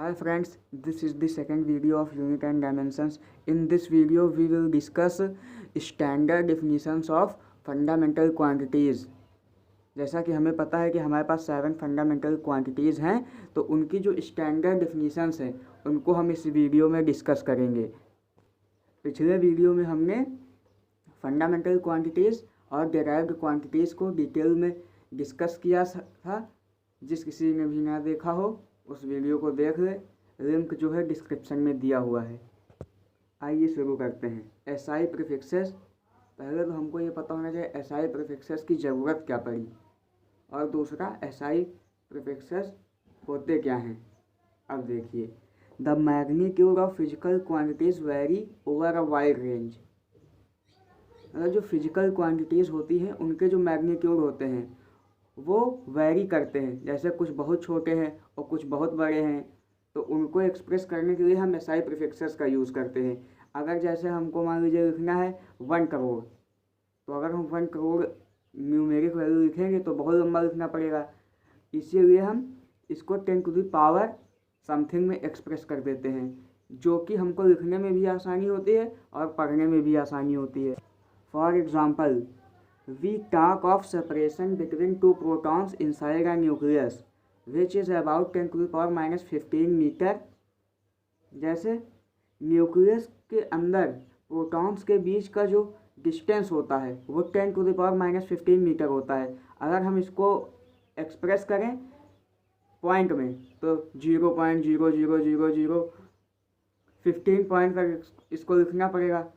Hi friends, this is the second video of unit and dimensions. In this video, we will discuss standard definitions of fundamental quantities. जैसा कि हमें पता है कि हमारे पास 7 fundamental quantities हैं, तो उनकी जो स्टैंडर्ड डिफिनीशंस हैं उनको हम इस वीडियो में डिस्कस करेंगे। पिछले वीडियो में हमने फंडामेंटल क्वांटिटीज़ और डेराइव्ड क्वांटिटीज़ को डिटेल में डिस्कस किया था। जिस किसी ने भी ना देखा हो उस वीडियो को देख ले, लिंक जो है डिस्क्रिप्शन में दिया हुआ है। आइए शुरू करते हैं। SI prefixes. पहले तो हमको ये पता होना चाहिए एसआई प्रीफिक्सेस की ज़रूरत क्या पड़ी, और दूसरा एसआई प्रीफिक्सेस होते क्या हैं। अब देखिए, the magnitude of physical quantities very over a wide range. मतलब जो फिजिकल क्वांटिटीज़ होती हैं उनके जो मैग्नीट्यूड होते हैं वो वेरी करते हैं। जैसे कुछ बहुत छोटे हैं और कुछ बहुत बड़े हैं, तो उनको एक्सप्रेस करने के लिए हम एसआई प्रीफिक्सेस का यूज़ करते हैं। अगर जैसे हमको मान लीजिए लिखना है 1 करोड़, तो अगर हम 1 करोड़ न्यूमेरिक वैल्यू लिखेंगे तो बहुत लंबा लिखना पड़ेगा। इसीलिए हम इसको 10 टू द पावर समथिंग में एक्सप्रेस कर देते हैं, जो कि हमको लिखने में भी आसानी होती है और पढ़ने में भी आसानी होती है। For example, we talk of separation between two protons inside a nucleus which is about 10 to the power minus 15 metre. जैसे न्यूक्लियस के अंदर प्रोटॉन्स के बीच का जो डिस्टेंस होता है वो 10 to the power minus 15 metre होता है। अगर हम इसको एक्सप्रेस करें पॉइंट में तो 0.000015 पॉइंट तक इसको लिखना पड़ेगा।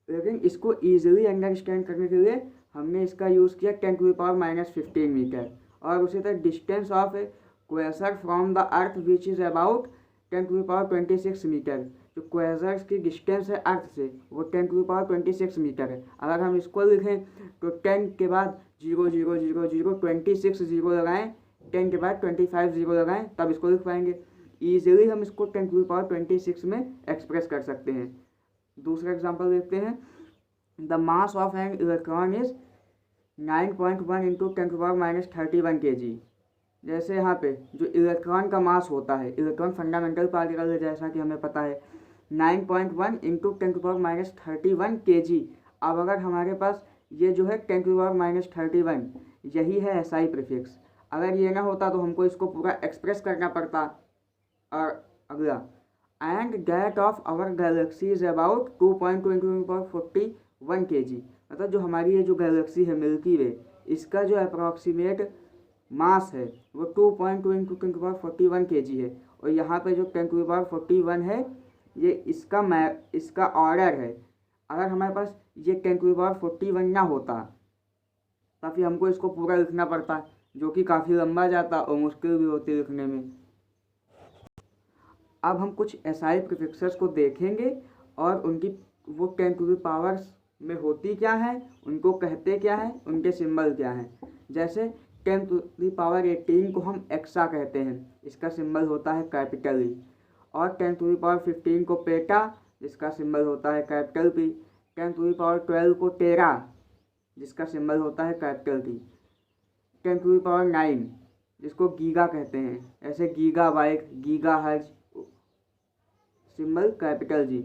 लेकिन इसको ईजिली अंडरस्टैंड करने के लिए हमने इसका यूज़ किया 10 to the power minus 15 metre. और उसी तरह distance of a quasar from the earth which is about 10 to the power 26 metre. जो क्वेसर्स की डिस्टेंस है अर्थ से वो 10 टू द पावर 26 मीटर है। अगर हम इसको लिखें तो 10 के बाद 0.00026 जीरो लगाएं, 10 के बाद 25 जीरो लगाएं, तब इसको लिख पाएंगे। ईजिली हम इसको 10 टू द पावर 26 में एक्सप्रेस कर सकते हैं। दूसरा एग्जांपल देखते हैं। The mass of an electron is 9.1 into 10 to power minus 31 kg। जैसे यहाँ पे जो इलेक्ट्रॉन का मास होता है, इलेक्ट्रॉन फंडामेंटल पार्टिकल है जैसा कि हमें पता है, 9.1 into 10 to power minus 31 kg। अब अगर हमारे पास ये जो है 10 टू पावर माइनस 31, यही है एसआई प्रीफिक्स। अगर ये ना होता तो हमको इसको पूरा एक्सप्रेस करना पड़ता। और अगला, and that of our galaxy is about 2.2 into 41 kg। मतलब जो हमारी ये जो गैलेक्सी है मिल्की वे, इसका जो अप्रॉक्सीमेट मास है वो 2.2 इंटू 10⁻41 kg है। और यहाँ पे जो 10⁻41 है ये इसका ऑर्डर है। अगर हमारे पास ये 10⁻41 ना होता तब फिर हमको इसको पूरा लिखना पड़ता, जो कि काफ़ी लंबा जाता और मुश्किल भी होती लिखने में। अब हम कुछ एसआई प्रीफिक्सेस को देखेंगे और उनकी वो 10 टू द पावर्स में होती क्या है, उनको कहते क्या है, उनके सिंबल क्या हैं। जैसे 10 टू द पावर 18 को हम एक्सा कहते हैं, इसका सिंबल होता है कैपिटल ई। और 10 टू द पावर 15 को पेटा, जिसका सिंबल होता है capital P. 10 to the power 12 को टेरा, जिसका सिंबल होता है capital T. 10 to the power 9 जिसको गीगा कहते हैं, ऐसे giga bite, giga hertz, symbol capital G.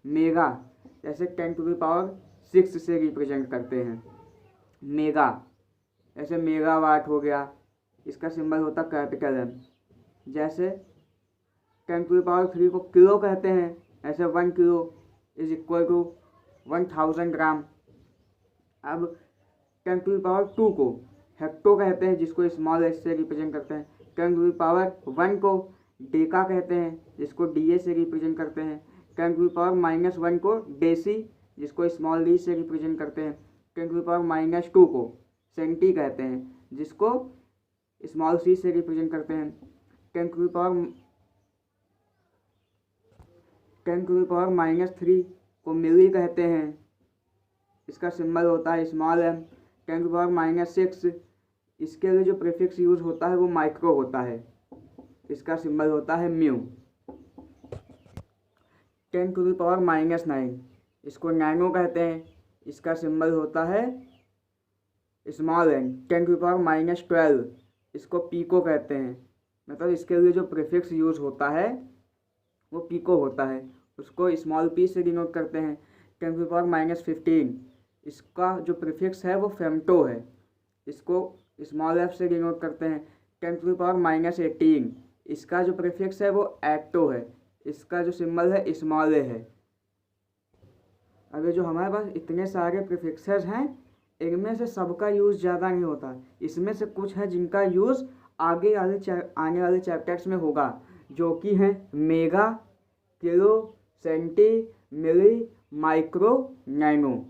Mega जैसे 10 टू द पावर 6 से रिप्रेजेंट करते हैं मेगा, ऐसे मेगावाट हो गया, इसका सिंबल होता कैपिटल एम। जैसे 10 टू द पावर 3 को किलो कहते हैं, ऐसे 1 किलो इज इक्वल टू 1000 ग्राम। अब 10 टू द पावर 2 को हेक्टो कहते हैं, जिसको स्मॉल एस से रिप्रेजेंट करते हैं। 10 टू द पावर 1 को डेका कहते हैं, जिसको डीए से रिप्रेजेंट करते हैं। 10 टू द पावर माइनस 1 को डेसी, जिसको स्मॉल डी से रिप्रेजेंट करते हैं। 10 टू द पावर माइनस 2 को सेंटी कहते हैं, जिसको स्मॉल सी से रिप्रेजेंट करते हैं। 10 टू द पावर माइनस 3 को मिली कहते हैं, इसका सिंबल होता है small M. 10 to the power minus 6 इसके लिए जो प्रीफिक्स यूज होता है वो माइक्रो होता है, इसका सिंबल होता है mu. 10 to the power minus 9 इसको नैनो कहते हैं, इसका सिंबल होता है small N. 10 to the power minus 12 इसको पीको कहते हैं, मतलब इसके लिए जो प्रीफिक्स यूज़ होता है वो पिको होता है, उसको स्मॉल पी से डिनोट करते हैं। 10⁻⁻15 इसका जो प्रीफिक्स है वो फेम्टो है, इसको स्मॉल एफ से डिनोट करते हैं। 10⁻−18 इसका जो प्रीफिक्स है वो एक्टो है, इसका जो सिंबल है स्मॉल ए है। अगर जो हमारे पास इतने सारे प्रीफिक्सेस हैं, इनमें से सबका यूज़ ज़्यादा नहीं होता, इसमें से कुछ है जिनका यूज़ आगे आने वाले चैप्टर्स में होगा, जो कि हैं मेगा, किलो, सेंटी, मिली, माइक्रो, नैनो।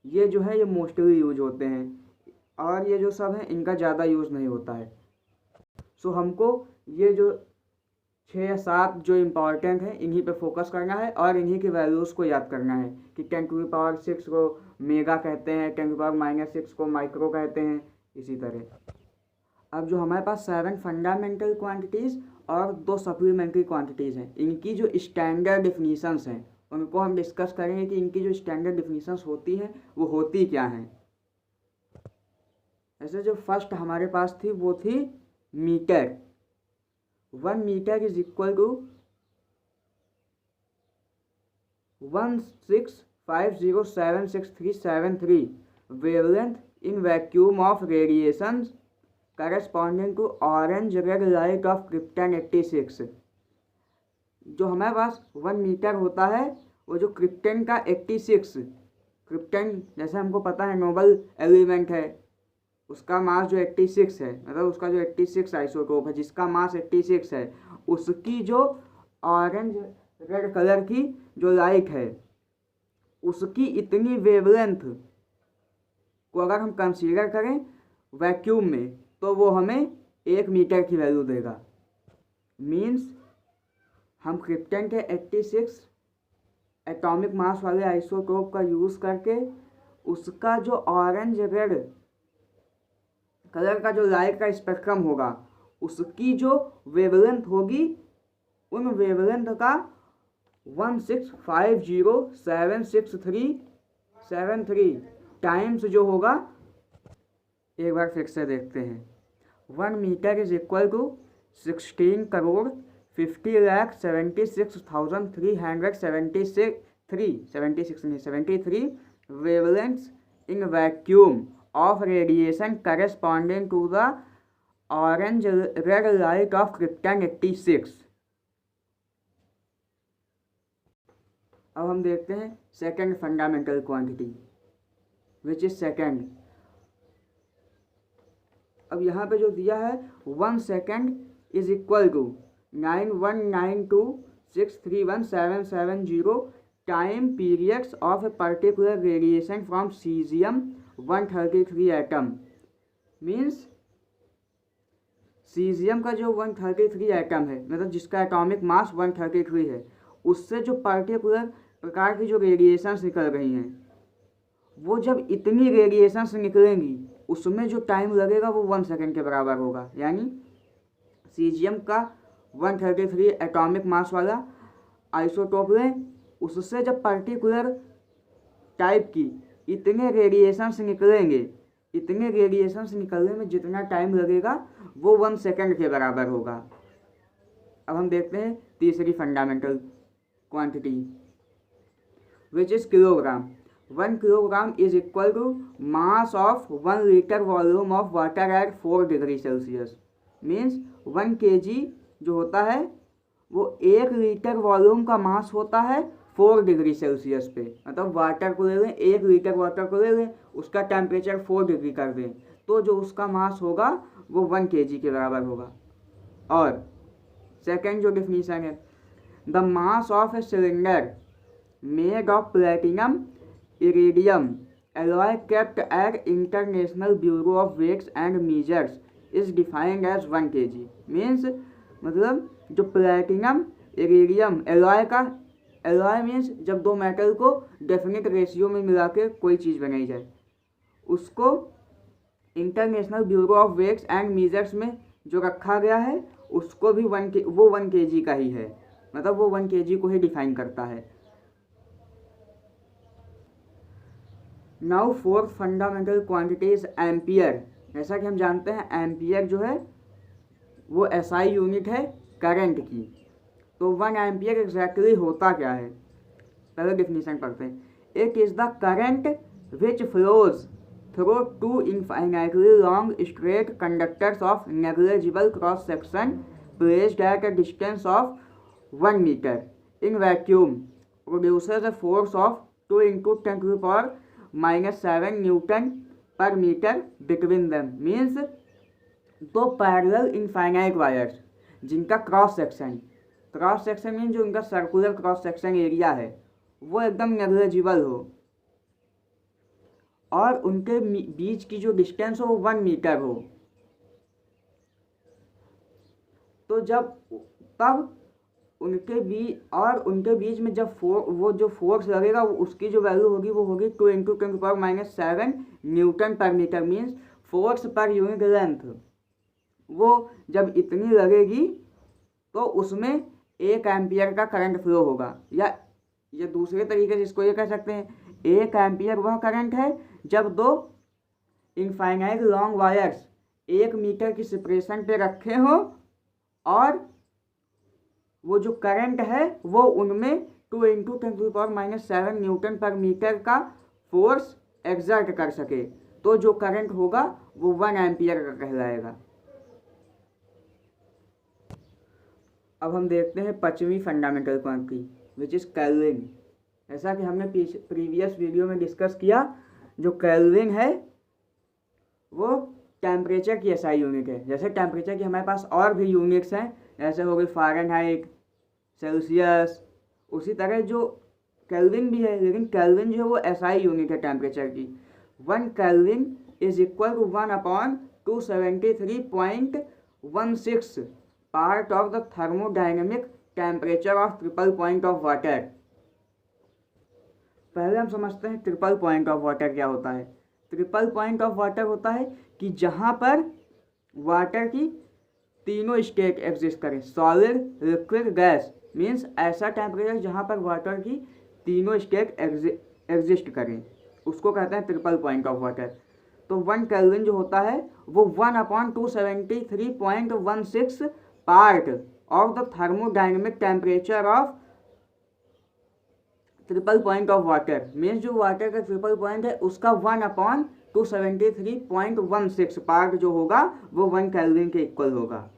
ये जो है ये मोस्टली यूज होते हैं, और ये जो सब हैं इनका ज़्यादा यूज़ नहीं होता है। सो हमको ये जो 6 या 7 जो इम्पॉर्टेंट हैं इन्हीं पे फोकस करना है और इन्हीं के वैल्यूज़ को याद करना है कि 10⁻6 को मेगा कहते हैं, 10⁻6 को माइक्रो कहते हैं, इसी तरह। अब जो हमारे पास 7 फंडामेंटल क्वांटिटीज़ और 2 सप्लीमेंट्री क्वांटिटीज़ हैं, इनकी जो स्टैंडर्ड डिफिनीशंस हैं उनको हम डिस्कस करेंगे कि इनकी जो स्टैंडर्ड डिफिनीशंस होती हैं वो होती क्या हैं। ऐसे जो फर्स्ट हमारे पास थी वो थी metre. 1 metre is equal to 165076373 wavelength in vacuum of radiation corresponding to orange red light of krypton 86। जो हमारे पास 1 मीटर होता है वो जो क्रिप्टन का 86, क्रिप्टन जैसे हमको पता है नोबल एलिमेंट है, उसका मास जो 86 है, मतलब उसका जो 86 आइसोटोप है जिसका मास 86 है, उसकी जो ऑरेंज रेड कलर की जो लाइट है उसकी इतनी वेवलेंथ को अगर हम कंसीडर करें वैक्यूम में तो वो हमें 1 मीटर की वैल्यू देगा। मीन्स हम क्रिप्टन के 86 एटॉमिक मास वाले आइसोटोप का यूज़ करके उसका जो ऑरेंज रेड कलर का जो लाइट का स्पेक्ट्रम होगा उसकी जो वेवलेंथ होगी उन वेवलेंथ का 165076373 टाइम्स जो होगा, एक बार फिर से देखते हैं। 1 metre is equal to 16,50,76,373 wavelengths in vacuum of radiation corresponding to the orange red light of krypton 86। अब हम देखते हैं second fundamental quantity which is second. अब यहाँ पे जो दिया है 1 second is equal to 9192631770 time periods of a particular radiation from caesium 133 atom. Means caesium का जो 133 एटम है, मतलब जिसका एटॉमिक मास 133 है, उससे जो पर्टिकुलर प्रकार की जो रेडिएशंस निकल रही हैं वो जब इतनी रेडिएशंस निकलेंगी उसमें जो टाइम लगेगा वो 1 सेकेंड के बराबर होगा। यानी सीजियम का 133 एटॉमिक मास वाला आइसोटोप लें, उससे जब पर्टिकुलर टाइप की इतने रेडिएशंस निकलेंगे, इतने रेडिएशंस निकलने में जितना टाइम लगेगा वो 1 सेकेंड के बराबर होगा। अब हम देखते हैं तीसरी fundamental quantity which is kilogram. 1 kilogram is equal to mass of 1 litre volume of water at 4 degree Celsius. Means 1 kg जो होता है वो 1 लीटर वॉल्यूम का मास होता है 4 डिग्री सेल्सियस पे। मतलब वाटर को ले लें, 1 लीटर वाटर को ले लें, उसका टेम्परेचर 4 डिग्री कर दें तो जो उसका मास होगा वो 1 kg के बराबर होगा। और सेकेंड जो डिफिनीशन है, the mass of a cylinder made of platinum iridium alloy kept at international bureau of weights and measures is defined as 1 kg। Means मतलब जो प्लेटिनम इरिडियम एलॉय का, एलॉय मीन्स जब दो मेटल को definite ratio में मिला के कोई चीज़ बनाई जाए, उसको international bureau of weights and measures में जो रखा गया है उसको भी 1 kg का ही है, मतलब वो 1 kg को ही डिफाइन करता है। Now fourth fundamental quantity is ampere. जैसा कि हम जानते हैं एम्पियर जो है वो SI यूनिट है करंट की। तो 1 एम्पियर एग्जैक्टली होता क्या है, पहले डिफिनीशन पढ़ते हैं। It is the current which flows through two infinitely long straight conductors of negligible cross section placed at a distance of 1 metre in vacuum produces a force of 2 × 10⁻⁻7 newton per metre between them. Means दो parallel infinite wires जिनका cross section mean जो उनका circular cross section area है वो एकदम negligible हो और उनके बीच की जो डिस्टेंस हो वो 1 मीटर हो, तो तब उनके बीच में जब वो जो फोर्स लगेगा उसकी जो वैल्यू होगी वो होगी 2 × 10⁻⁷ newton per metre. Means force per unit length वो जब इतनी लगेगी तो उसमें 1 एम्पियर का करंट फ्लो होगा। या दूसरे तरीके से इसको ये कह सकते हैं, 1 एम्पियर वह करंट है जब दो इनफाइनाइट लॉन्ग वायर्स 1 मीटर की सेपरेशन पे रखे हो और वो जो करंट है वो उनमें 2 × 10⁻⁷ न्यूटन पर मीटर का फोर्स एक्सर्ट कर सके, तो जो करंट होगा वो 1 एम्पियर का कहलाएगा। अब हम देखते हैं 5वीं fundamental quantity which is kelvin. ऐसा कि हमने प्रीवियस वीडियो में डिस्कस किया, जो केल्विन है वो टेम्परेचर की SI यूनिट है। जैसे टेम्परेचर की हमारे पास और भी यूनिट्स हैं, जैसे हो गई फ़ारेनहाइट, सेल्सियस, उसी तरह जो केल्विन भी है, लेकिन केल्विन जो है वो SI यूनिट है टेम्परेचर की। 1 kelvin is equal to 1/273.16 part of the thermodynamic temperature of triple point of water. पहले हम समझते हैं ट्रिपल पॉइंट ऑफ वाटर क्या होता है। ट्रिपल पॉइंट ऑफ वाटर होता है कि जहाँ पर वाटर की तीनों स्टेट एग्जिस्ट करें, सॉलिड, लिक्विड, गैस। मीन्स ऐसा टेम्परेचर जहाँ पर वाटर की तीनों स्टेट एग्जिस्ट करें, उसको कहते हैं ट्रिपल पॉइंट ऑफ वाटर। तो 1 केल्विन जो होता है वो 1/273.16 part of the thermodynamic temperature of triple point of water. Means जो वाटर का ट्रिपल पॉइंट है उसका 1/273.16 पार्ट जो होगा वो 1 केल्विन के इक्वल होगा।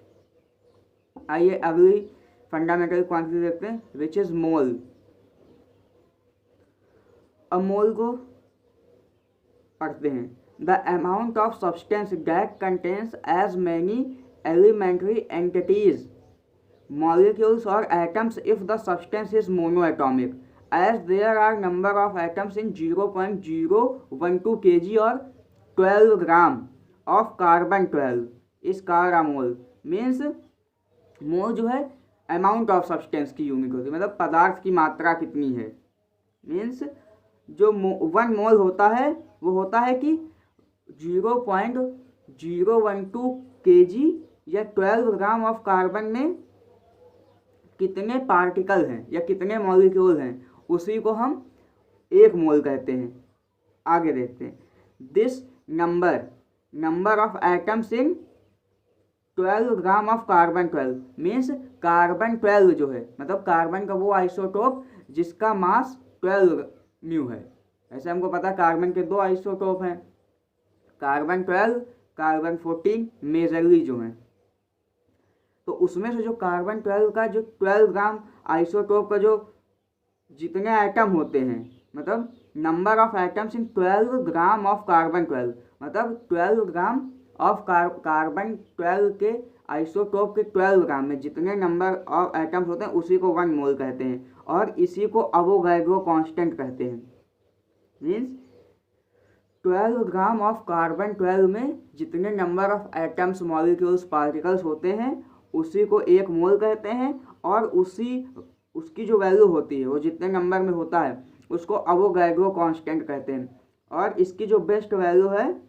आइए अगली फंडामेंटल क्वांटिटी देखते हैं विच इज मोल। अब मोल को पढ़ते हैं। The amount of substance that contains as many elementary entities molecules or atoms if the substance is monoatomic, as there are number of atoms in 0.012 kg or 12 gram of carbon 12 is called a mole। Means mole जो है amount of substance की unit होती है, मतलब पदार्थ की मात्रा कितनी है। मीन्स जो 1 मोल होता है वो होता है कि 0.012 kg या 12 ग्राम ऑफ कार्बन में कितने पार्टिकल हैं या कितने मॉलिक्यूल हैं, उसी को हम 1 मोल कहते हैं। आगे देखते हैं। This number of atoms in 12 gram of carbon 12। Means carbon 12 जो है, मतलब कार्बन का वो आइसोटोप जिसका मास 12 म्यू है। ऐसे हमको पता है कार्बन के 2 आइसोटोप हैं, कार्बन 12, कार्बन 14 मेजरली जो हैं। तो उसमें से जो कार्बन 12 का जो 12 ग्राम आइसोटोप का जो जितने एटम होते हैं, मतलब number of atoms in 12 gram of carbon 12, मतलब 12 ग्राम ऑफ कार्बन 12 के आइसोटोप के 12 ग्राम में जितने नंबर ऑफ एटम्स होते हैं उसी को 1 मोल कहते हैं, और इसी को अवोगाड्रो कांस्टेंट कहते हैं। मीन्स 12 ग्राम ऑफ कार्बन 12 में जितने number of atoms, molecules, particles होते हैं उसी को 1 मोल कहते हैं, और उसकी जो वैल्यू होती है वो जितने नंबर में होता है उसको अवोगाड्रो कांस्टेंट कहते हैं। और इसकी जो बेस्ट वैल्यू है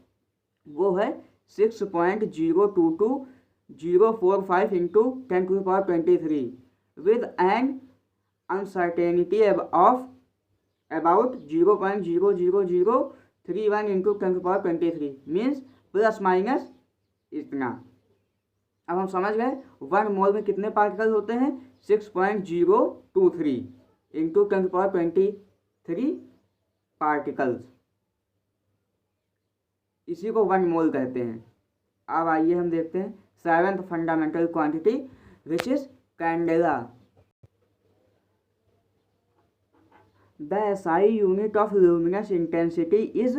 वो है 6.022045 × 10⁻23 with an uncertainty of about 0.00031 × 10⁻23। Means plus minus इतना। अब हम समझ गए 1 मोल में कितने पार्टिकल होते हैं, 6.023 इंटू 10⁻23 पार्टिकल्स, इसी को 1 मोल कहते हैं। अब आइए हम देखते हैं 7th fundamental quantity which is candela. The SI unit of luminous intensity is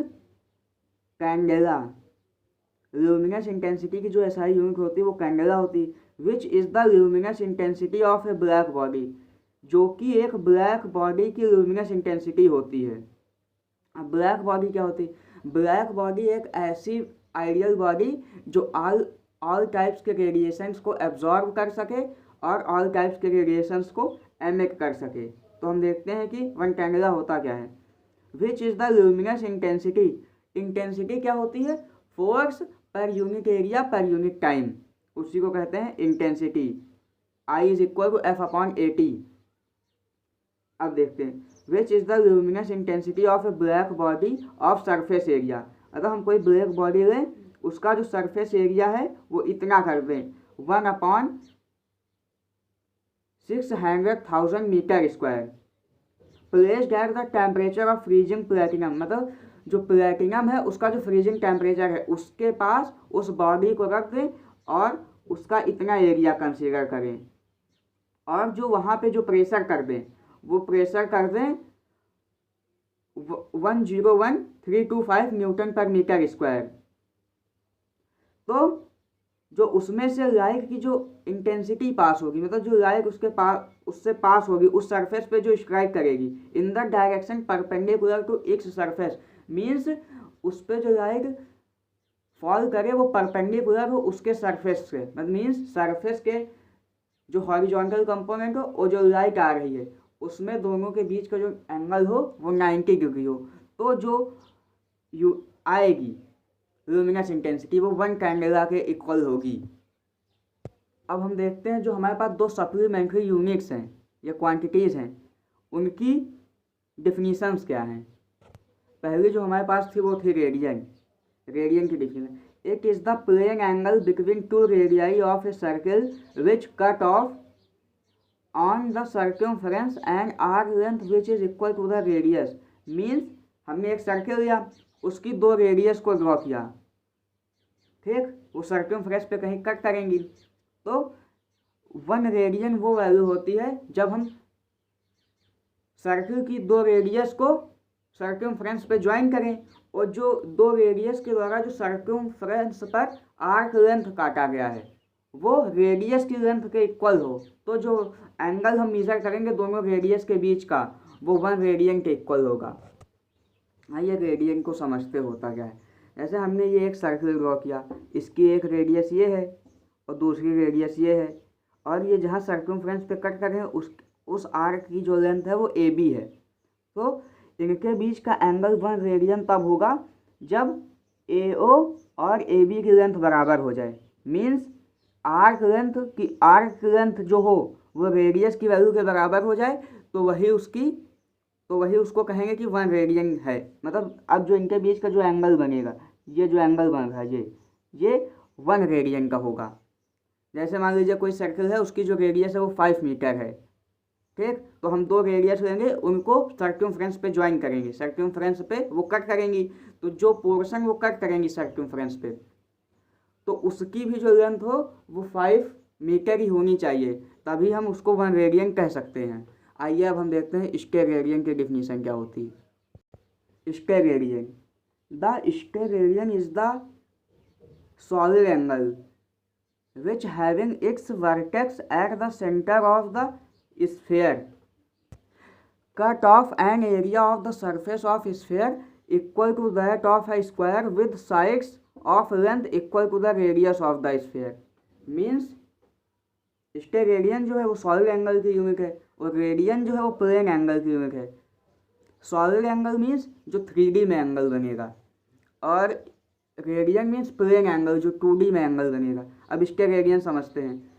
candela. Luminous intensity की जो SI यूनिट होती है वो कैंडेला होती है। Which is the luminous intensity of a black body, जो कि एक ब्लैक बॉडी की ल्यूमिनस इंटेंसिटी होती है। अब ब्लैक बॉडी क्या होती है, ब्लैक बॉडी एक ऐसी आइडियल बॉडी जो ऑल टाइप्स के रेडिएशंस को एब्जॉर्ब कर सके और ऑल टाइप्स के रेडिएशंस को एमिट कर सके। तो हम देखते हैं कि वन कैंडेला होता क्या है। Which is the luminous intensity, intensity क्या होती है, force per unit area per unit time, उसी को कहते हैं intensity. I is equal to F/AT। अब देखते हैं which is the luminous intensity of a black body of surface area. अगर हम कोई ब्लैक बॉडी लें, उसका जो सरफेस एरिया है वो इतना कर दें 1/600,000 metre square. Placed at the temperature of freezing platinum, मतलब जो प्लेटिनम है उसका जो फ्रीजिंग टेम्परेचर है उसके पास उस बॉडी को रख दें और उसका इतना एरिया कंसीडर करें, और जो वहाँ पे जो प्रेशर कर दें वो प्रेशर कर दें 101,325 न्यूटन पर मीटर स्क्वायर। तो जो उसमें से लाइट की जो इंटेंसिटी पास होगी, मतलब जो लाइट उससे पास होगी उस सरफेस पे जो स्ट्राइक करेगी in the direction perpendicular to its surface, means उस पर जो लाइट फॉल करे वो परपेंडिकुलर हो उसके सरफेस से, मतलब मीन्स सरफेस के जो हॉरिजॉन्टल कंपोनेंट हो और जो लाइट आ रही है उसमें दोनों के बीच का जो एंगल हो वो 90 डिग्री हो, तो जो आएगी ल्यूमिनस इंटेंसिटी वो 1 कैंडेला के इक्वल होगी। अब हम देखते हैं जो हमारे पास दो सप्लीमेंट्री यूनिट्स हैं या क्वांटिटीज़ हैं उनकी डिफिनीशंस क्या हैं। पहले जो हमारे पास थी वो थी रेडियन की definition. It is the plane angle between two radii of a circle which cut off on the circumference and arc length which is equal to the radius. Means हमने एक सर्किल लिया, उसकी दो रेडियस को draw किया, ठीक, वो circumference पे कहीं कट करेंगी, तो 1 रेडियन वो वैल्यू होती है जब हम सर्किल की दो रेडियस को सर्कमफ्रेंस पे ज्वाइन करें और जो दो रेडियस के द्वारा जो सर्कमफ्रेंस पर आर्क लेंथ काटा गया है वो रेडियस की लेंथ के इक्वल हो, तो जो एंगल हम मेजर करेंगे दोनों रेडियस के बीच का वो 1 रेडियन के इक्वल होगा। आइए रेडियन को समझते होता क्या है। जैसे हमने ये एक सर्किल ड्रॉ किया, इसकी एक रेडियस ये है और दूसरी रेडियस ये है, और ये जहाँ सर्कमफ्रेंस पे कट कर रहे हैं उस आर्क की जो लेंथ है वो AB है, तो इनके बीच का एंगल 1 रेडियन तब होगा जब AO और AB की लेंथ बराबर हो जाए। मीन्स आर्क लेंथ जो हो वो रेडियस की वैल्यू के बराबर हो जाए तो वही उसको कहेंगे कि 1 रेडियन है। मतलब अब जो इनके बीच का जो एंगल बनेगा, ये जो एंगल बन रहा है ये 1 रेडियन का होगा। जैसे मान लीजिए कोई सर्कल है, उसकी जो रेडियस है वो 5 मीटर है, ठीक, तो हम दो रेडियस लेंगे, उनको सर्कमफ्रेंस पे ज्वाइन करेंगे, सर्कमफ्रेंस पे वो कट करेंगी, तो जो पोर्शन वो कट करेंगी सर्कमफ्रेंस पे तो उसकी भी जो लेंथ हो वो 5 मीटर ही होनी चाहिए, तभी हम उसको 1 रेडियन कह सकते हैं। आइए अब हम देखते हैं स्टेरेडियन की डिफिनीशन क्या होती है। Steradian, the steradian is the solid angle which having its vertex at the centre of the sphere cut off an area of the surface of sphere equal to that of a square with sides of length equal to the radius of the sphere। means steradian जो है वो solid angle की unit है और radian जो है वो plane angle की यूनिट है। सॉलिड एंगल मीन्स जो 3D में एंगल बनेगा और रेडियन मीन्स प्लेन एंगल जो 2D में एंगल बनेगा। अब स्टेरेडियन समझते हैं।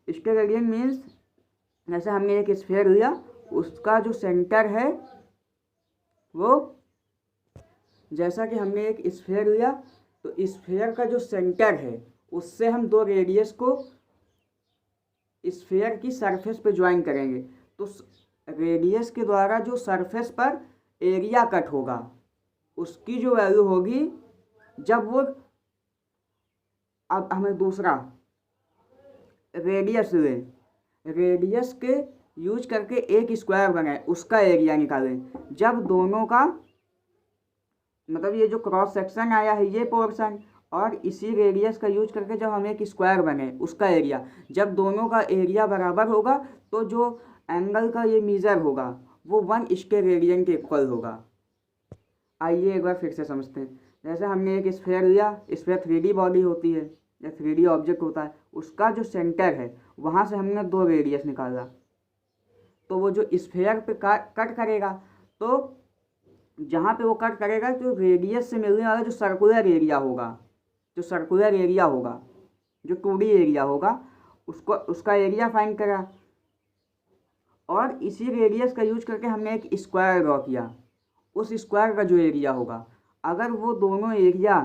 स्टेरेडियन मीन्स जैसे हमने एक स्फीयर लिया, उसका जो सेंटर है वो, जैसा कि हमने एक स्फीयर लिया तो स्फीयर का जो सेंटर है उससे हम दो रेडियस को स्फीयर की सरफेस पे ज्वाइन करेंगे तो रेडियस के द्वारा जो सरफेस पर एरिया कट होगा उसकी जो वैल्यू होगी, जब वो, अब हमें दूसरा रेडियस लें, रेडियस के यूज करके एक स्क्वायर बनाए उसका एरिया निकालें। जब दोनों का मतलब ये जो क्रॉस सेक्शन आया है ये पोर्शन, और इसी रेडियस का यूज करके जब हम एक स्क्वायर बने उसका एरिया, जब दोनों का एरिया बराबर होगा तो जो एंगल का ये मीज़र होगा वो 1 इसके रेडियन के इक्वल होगा। आइए एक बार फिर से समझते हैं। जैसे हमने एक स्फीयर लिया, स्फीयर 3D बॉडी होती है या 3D ऑब्जेक्ट होता है, उसका जो सेंटर है वहाँ से हमने 2 रेडियस निकाला, तो वो जो स्फीयर पे कट करेगा, तो जहाँ पे वो कट करेगा तो रेडियस से मिलने वाला जो सर्कुलर एरिया होगा, जो 2D एरिया होगा, उसका एरिया फाइंड करा, और इसी रेडियस का यूज करके हमने एक स्क्वायर ड्रॉ किया। उस स्क्वायर का जो एरिया होगा, अगर वो दोनों एरिया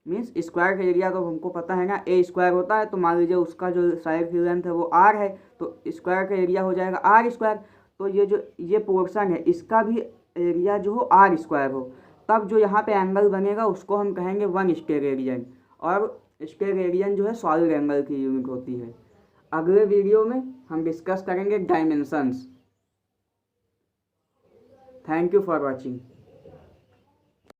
मीन्स स्क्वायर का एरिया तो हमको पता है ना, ए स्क्वायर होता है, तो मान लीजिए उसका जो साइड की लेंथ है वो आर है, तो स्क्वायर का एरिया हो जाएगा आर स्क्वायर। तो ये पोर्शन है इसका भी एरिया जो हो आर स्क्वायर हो, तब जो यहाँ पे एंगल बनेगा उसको हम कहेंगे 1 स्क्वायर रेडियन, और स्क्वायर रेडियन जो है सॉलिड एंगल की यूनिट होती है। अगले वीडियो में हम डिस्कस करेंगे dimensions. Thank you for watching.